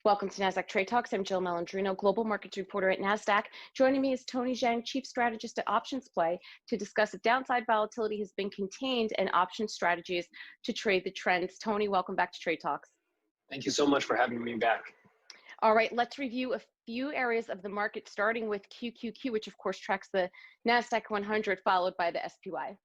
Welcome to Nasdaq Trade Talks. I'm Jill Malandrino, Global Markets Reporter at Nasdaq. Joining me is Tony Zhang, Chief Strategist at Options Play, to discuss if downside volatility has been contained and option strategies to trade the trends. Tony, welcome back to Trade Talks. Thank you so much for having me back. All right, let's review a few areas of the market, starting with QQQ, which of course tracks the Nasdaq 100, followed by the SPY.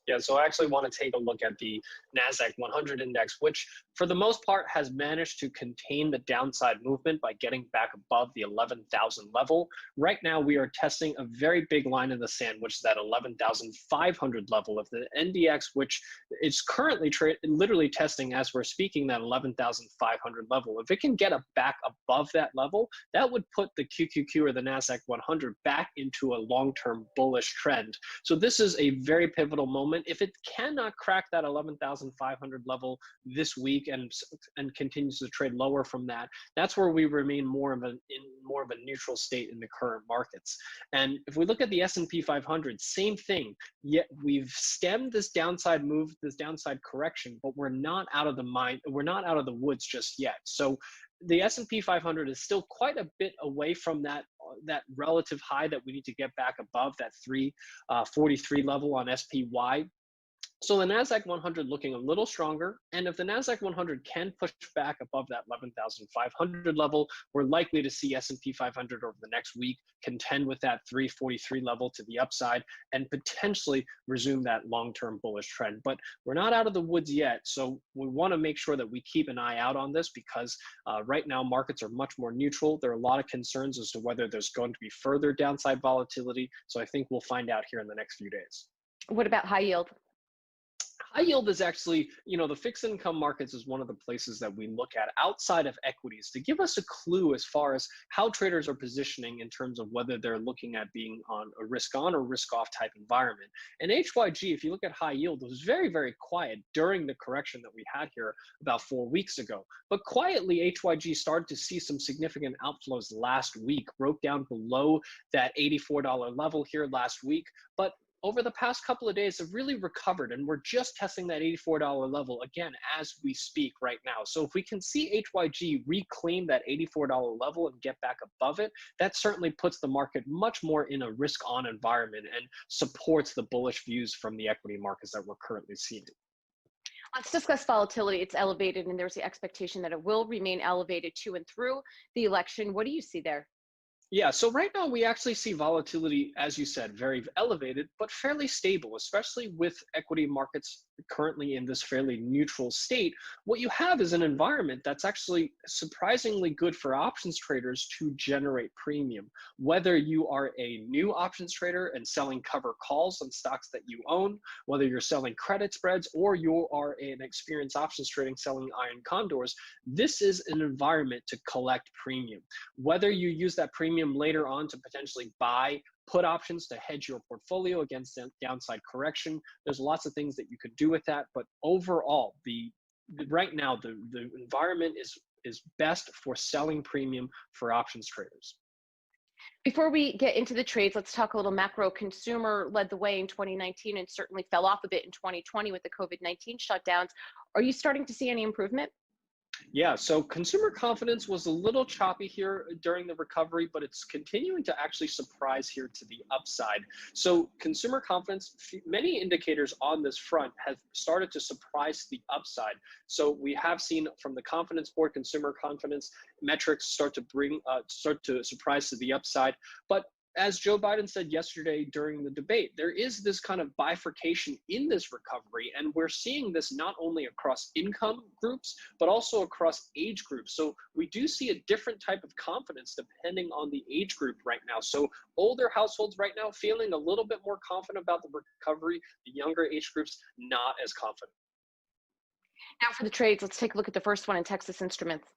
Yeah, so I actually want to take a look at the Nasdaq 100 index, which for the most part has managed to contain the downside movement by getting back above the 11,000 level. Right now, we are testing a very big line in the sand, which is that 11,500 level of the NDX, which is currently literally testing as we're speaking that 11,500 level. If it can get back above that level, that would put the QQQ or the Nasdaq 100 back into a long-term bullish trend. So this is a very pivotal moment. If it cannot crack that 11,500 level this week and continues to trade lower from that, that's where we remain in more of a neutral state in the current markets. And if we look at the S&P 500, same thing. Yet we've stemmed this downside move, this downside correction, but we're not out of the woods just yet. So the S&P 500 is still quite a bit away from that relative high that we need to get back above, that 343 level on SPY. So the Nasdaq 100 looking a little stronger, and if the Nasdaq 100 can push back above that 11,500 level, we're likely to see S&P 500 over the next week contend with that 343 level to the upside and potentially resume that long-term bullish trend. But we're not out of the woods yet, so we want to make sure that we keep an eye out on this because right now markets are much more neutral. There are a lot of concerns as to whether there's going to be further downside volatility, so I think we'll find out here in the next few days. What about high yield? High yield is actually, the fixed income markets is one of the places that we look at outside of equities to give us a clue as far as how traders are positioning in terms of whether they're looking at being on a risk on or risk off type environment. And HYG, if you look at high yield, was very, very quiet during the correction that we had here about 4 weeks ago. But quietly, HYG started to see some significant outflows last week, broke down below that $84 level here last week. But over the past couple of days have really recovered, and we're just testing that $84 level again as we speak right now. So if we can see HYG reclaim that $84 level and get back above it, that certainly puts the market much more in a risk-on environment and supports the bullish views from the equity markets that we're currently seeing. Let's discuss volatility. It's elevated, and there's the expectation that it will remain elevated to and through the election. What do you see there? Yeah, so right now we actually see volatility, as you said, very elevated, but fairly stable, especially with equity markets currently in this fairly neutral state. What you have is an environment that's actually surprisingly good for options traders to generate premium. Whether you are a new options trader and selling cover calls on stocks that you own, whether you're selling credit spreads, or you are an experienced options trading selling iron condors, this is an environment to collect premium. Whether you use that premium later on to potentially buy put options to hedge your portfolio against downside correction. There's lots of things that you could do with that, but overall, right now the environment is best for selling premium for options traders. Before we get into the trades, let's talk a little macro. Consumer led the way in 2019 and certainly fell off a bit in 2020 with the COVID-19 shutdowns. Are you starting to see any improvement? Yeah, so consumer confidence was a little choppy here during the recovery, but it's continuing to actually surprise here to the upside. So consumer confidence, many indicators on this front have started to surprise the upside. So we have seen from the confidence board, consumer confidence metrics start to surprise to the upside. But as Joe Biden said yesterday during the debate, there is this kind of bifurcation in this recovery, and we're seeing this not only across income groups, but also across age groups. So we do see a different type of confidence depending on the age group right now. So older households right now feeling a little bit more confident about the recovery, the younger age groups not as confident. Now for the trades, let's take a look at the first one in Texas Instruments.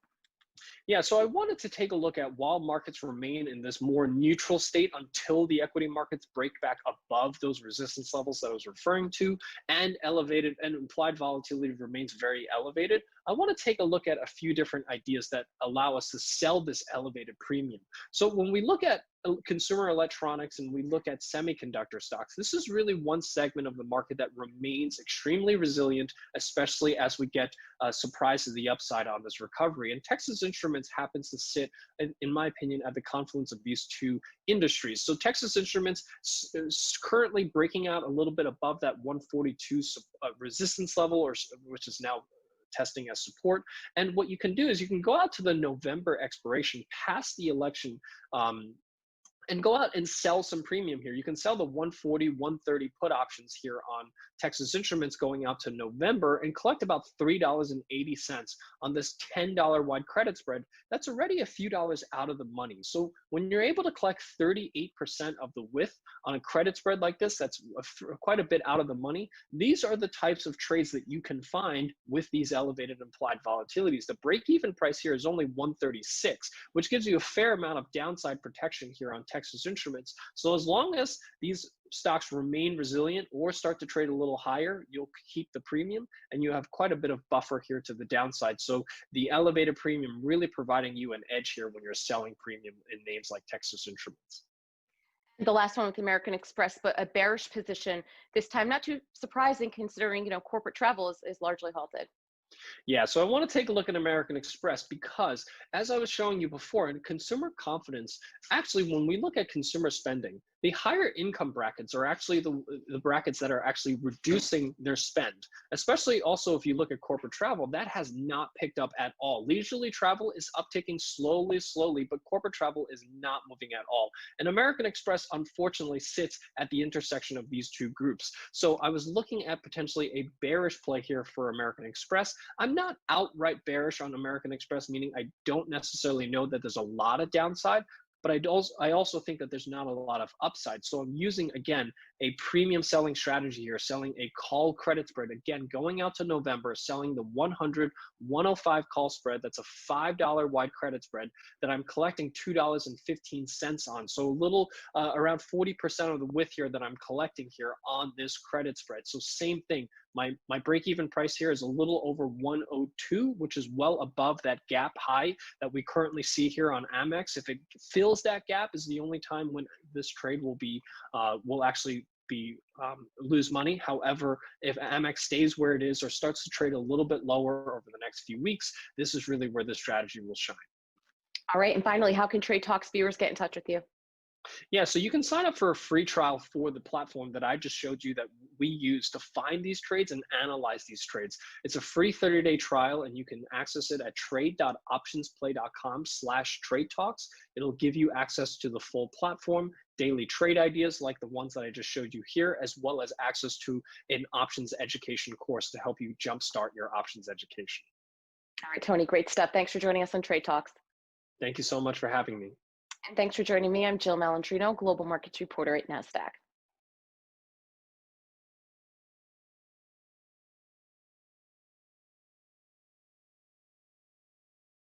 Yeah, so I wanted to take a look at while markets remain in this more neutral state until the equity markets break back above those resistance levels that I was referring to, and elevated and implied volatility remains very elevated. I want to take a look at a few different ideas that allow us to sell this elevated premium. So when we look at consumer electronics and we look at semiconductor stocks, this is really one segment of the market that remains extremely resilient, especially as we get a surprise to the upside on this recovery. And Texas Instruments happens to sit, in my opinion, at the confluence of these two industries. So Texas Instruments is currently breaking out a little bit above that 142 resistance level, which is now testing as support. And what you can do is you can go out to the November expiration past the election, and go out and sell some premium here. You can sell the 140, 130 put options here on Texas Instruments going out to November and collect about $3.80 on this $10 wide credit spread. That's already a few dollars out of the money. So when you're able to collect 38% of the width on a credit spread like this, that's quite a bit out of the money. These are the types of trades that you can find with these elevated implied volatilities. The break-even price here is only 136, which gives you a fair amount of downside protection here on Texas Instruments. So as long as these stocks remain resilient or start to trade a little higher, you'll keep the premium and you have quite a bit of buffer here to the downside. So the elevated premium really providing you an edge here when you're selling premium in names like Texas Instruments. The last one with American Express, but a bearish position this time, not too surprising considering, corporate travel is largely halted. Yeah, so I want to take a look at American Express because, as I was showing you before, in consumer confidence, actually, when we look at consumer spending, the higher income brackets are actually the brackets that are actually reducing their spend, especially also if you look at corporate travel, that has not picked up at all. Leisurely travel is upticking slowly, but corporate travel is not moving at all. And American Express, unfortunately, sits at the intersection of these two groups. So I was looking at potentially a bearish play here for American Express. I'm not outright bearish on American Express, meaning I don't necessarily know that there's a lot of downside, but I also think that there's not a lot of upside. So I'm using, again, a premium selling strategy here, selling a call credit spread. Again, going out to November, selling the 100, 105 call spread. That's a $5 wide credit spread that I'm collecting $2.15 on. So a little, around 40% of the width here that I'm collecting here on this credit spread. So same thing. My break-even price here is a little over 102, which is well above that gap high that we currently see here on Amex. If it fills that gap, is the only time when this trade will actually lose money. However, if Amex stays where it is or starts to trade a little bit lower over the next few weeks, this is really where this strategy will shine. All right, and finally, how can Trade Talks viewers get in touch with you? Yeah, so you can sign up for a free trial for the platform that I just showed you that we use to find these trades and analyze these trades. It's a free 30-day trial, and you can access it at trade.optionsplay.com/tradetalks. It'll give you access to the full platform, daily trade ideas like the ones that I just showed you here, as well as access to an options education course to help you jumpstart your options education. All right, Tony, great stuff. Thanks for joining us on Trade Talks. Thank you so much for having me. And thanks for joining me. I'm Jill Malandrino, Global Markets Reporter at Nasdaq.